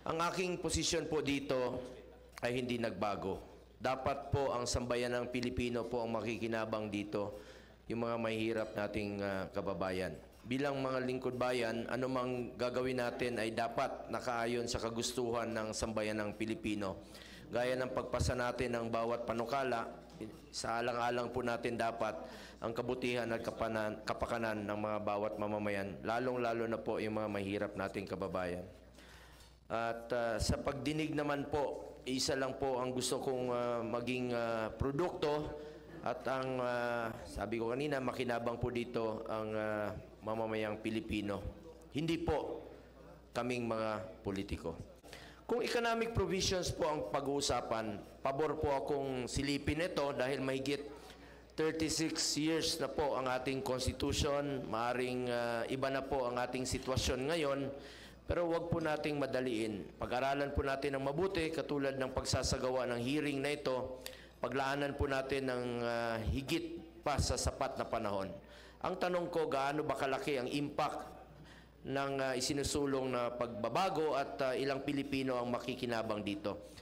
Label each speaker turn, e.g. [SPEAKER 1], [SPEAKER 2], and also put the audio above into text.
[SPEAKER 1] Ang aking posisyon po dito ay hindi nagbago. Dapat po ang sambayan ng Pilipino po ang makikinabang dito, yung mga mahihirap nating kababayan. Bilang mga lingkod bayan, anumang gagawin natin ay dapat nakaayon sa kagustuhan ng sambayan ng Pilipino. Gaya ng pagpasa natin ng bawat panukala, sa alang-alang po natin dapat ang kabutihan at kapakanan ng mga bawat mamamayan, lalong-lalo na po yung mga mahirap nating kababayan. At sa pagdinig naman po, isa lang po ang gusto kong maging produkto at ang sabi ko kanina, makinabang po dito ang mamamayang Pilipino. Hindi po kaming mga politiko. Kung economic provisions po ang pag-uusapan, pabor po akong silipin ito dahil mahigit 36 years na po ang ating constitution, maaring iba na po ang ating sitwasyon ngayon, pero wag po nating madaliin. Pag-aralan po natin ng mabuti, katulad ng pagsasagawa ng hearing na ito, paglaanan po natin ng higit pa sa sapat na panahon. Ang tanong ko, gaano ba kalaki ang impact ng isinusulong na pagbabago at ilang Pilipino ang makikinabang dito?